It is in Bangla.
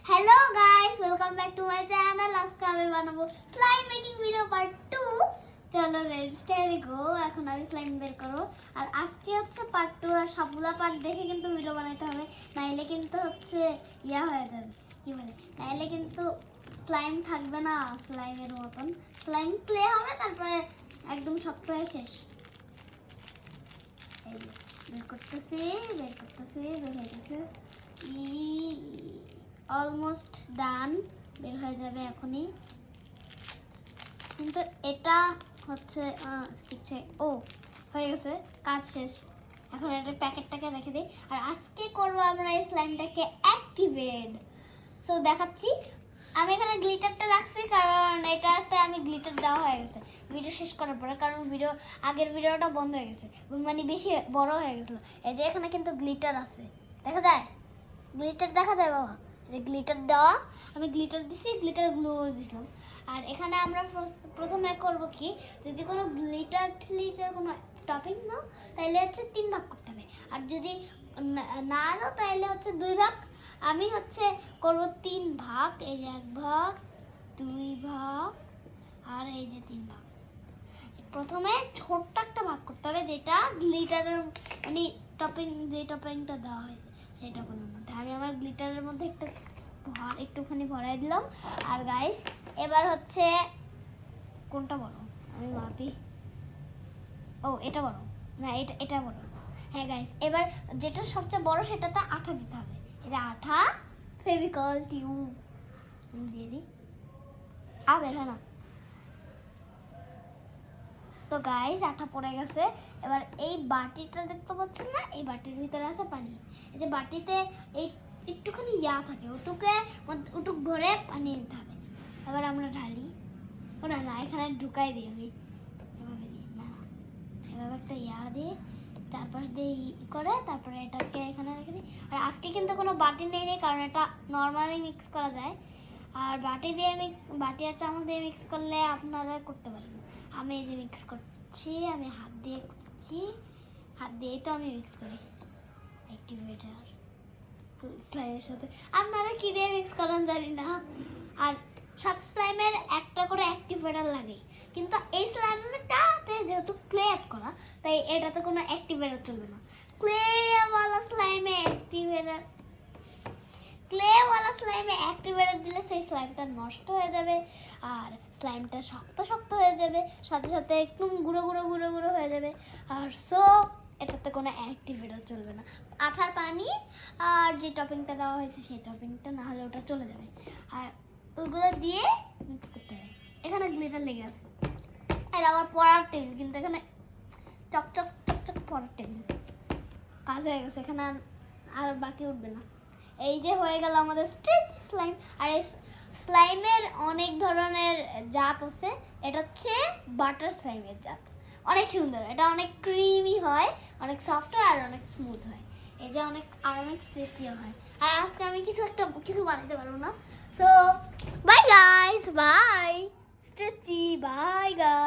Hello guys, welcome back to my channel. আজকে আমি বানাবো স্লাইম মেকিং ভিডিও পার্ট 2। চলো রেজিস্টারে গো। এখন আমি স্লাইম বের করব। আর আজকে হচ্ছে পার্ট 2। আর সবগুলা পার্ট দেখে কিন্তু ভিডিও বানাতে হবে, নাইলে কিন্তু হচ্ছে ইয়া হয়ে যাবে, কি বলে, নাইলে কিন্তু স্লাইম থাকবে না। স্লাইমের মতন স্লাইম ক্লে হবে, তারপরে একদম শক্ত হয়ে শেষ। এই বের করতেছি, বের হয়ে গেছে। অলমোস্ট ডান, বের হয়ে যাবে এখনই। কিন্তু এটা হচ্ছে স্টিক চাই। ও হয়ে গেছে, কাজ শেষ। এখন এটা প্যাকেটটাকে রেখে দিই। আর আজকে করবো আমরা এই স্লাইমটাকে অ্যাক্টিভেট। সো দেখাচ্ছি। আমি এখানে গ্লিটারটা রাখছি, কারণ এটাতে আমি গ্লিটার দেওয়া হয়ে গেছে ভিডিও শেষ করার পরে, কারণ আগের ভিডিওটা বন্ধ হয়ে গেছে, মানে বেশি বড় হয়ে গেছিলো। এই যে এখানে কিন্তু গ্লিটার আছে, দেখা যায়, গ্লিটার দেখা যায় বাবা, যে গ্লিটার দেওয়া। আমি গ্লিটার দিছি, গ্লিটার গ্লু দিছিলাম। আর এখানে আমরা প্রথমে করব কি, যদি কোনো গ্লিটার কোনো টপিং নাও, তাহলে হচ্ছে 3 ভাগ করতে হবে। আর যদি না দাও তাহলে হচ্ছে 2 ভাগ। আমি হচ্ছে করব 3 ভাগ। এই যে 1 ভাগ, 2 ভাগ, আর এই যে 3 ভাগ। প্রথমে ছোট্ট একটা ভাগ করতে হবে, যেটা গ্লিটারের মানে যে টপিংটা দেওয়া হয়েছে সেই টপিংয়ের মধ্যে। আমি আমার গ্লিটারের মধ্যে একটুখানি ভরাই দিলাম। আর গাইস, এবার হচ্ছে কোনটা বড় আমি ভাবি। ও এটা বড় না, এটা বড়। হ্যাঁ গাইস, এবার যেটা সবচেয়ে বড় সেটাতে আঠা দিতে হবে। এই যে আঠা, ফেভিকল, টিউব দিয়ে দিই। বের হয় না তো গাইস, আঠা পড়ে গেছে। এবার এই বাটিটা দেখতে পাচ্ছেন না, এই বাটির ভিতরে আছে পানি। এই যে বাটিতে এই একটুখানি থাকে, ওটুক ভরে পানি দিতে হবে। এবার আমরা ঢালি। না, এখানে ঢুকাই দিই আমি, এভাবে দিই না, এভাবে একটা দিয়ে চারপাশ দিয়ে করে, তারপরে এটাকে এখানে রেখে দিই। আর আজকে কিন্তু কোনো বাটি নেই, কারণ এটা নর্মালি মিক্স করা যায়। আর বাটি আর চামচ দিয়ে মিক্স করলে আপনারা করতে পারেন। আমি এই যে মিক্স করছি, আমি হাত দিয়ে করছি, হাত দিয়েই তো আমি মিক্স করি অ্যাক্টিভেটার স্লাইমের সাথে। আপনারা কি দিয়ে মিক্স করেন জানি না। আর সব স্লাইমের একটা করে অ্যাক্টিভেটার লাগে, কিন্তু এই স্লাইমটাতে যেহেতু ক্লে অ্যাড করা, তাই এটাতে কোনো অ্যাক্টিভেটার চলবে না। ক্লেওয়ালা স্লাইমে অ্যাক্টিভেটার দিলে সেই স্লাইমটা নষ্ট হয়ে যাবে, আর স্লাইমটা শক্ত হয়ে যাবে, সাথে সাথে একদম গুঁড়ো হয়ে যাবে। আর এটাতে কোনো অ্যাক্টিভেটার চলবে না। আঠার পানি আর যে টপিংটা দেওয়া হয়েছে সেই টপিংটা না হলে ওটা চলে যাবে। আর ওগুলো দিয়ে মিক্স করতে হবে। এখানে গ্লিটার লেগে আছে, এটা আমার পড়ার টেবিল, কিন্তু এখানে চকচক পড়ার টেবিল। কাজ হয়ে গেছে, এখানে আর বাকি উঠবে না। এই যে হয়ে গেল আমাদের স্ট্রেচ স্লাইম। আর এই স্লাইমের অনেক ধরনের জাত আছে। এটা হচ্ছে বাটার স্লাইমের জাত, অনেক সুন্দর। এটা অনেক ক্রিমি হয়, অনেক সফট হয়, আর অনেক স্মুথ হয়। এই যে অনেক স্ট্রেচিও হয়। আর আজকে আমি কিছু বানাতে পারবো না। সো বাই গাইস, বাই স্ট্রেচি, বাই গাইস।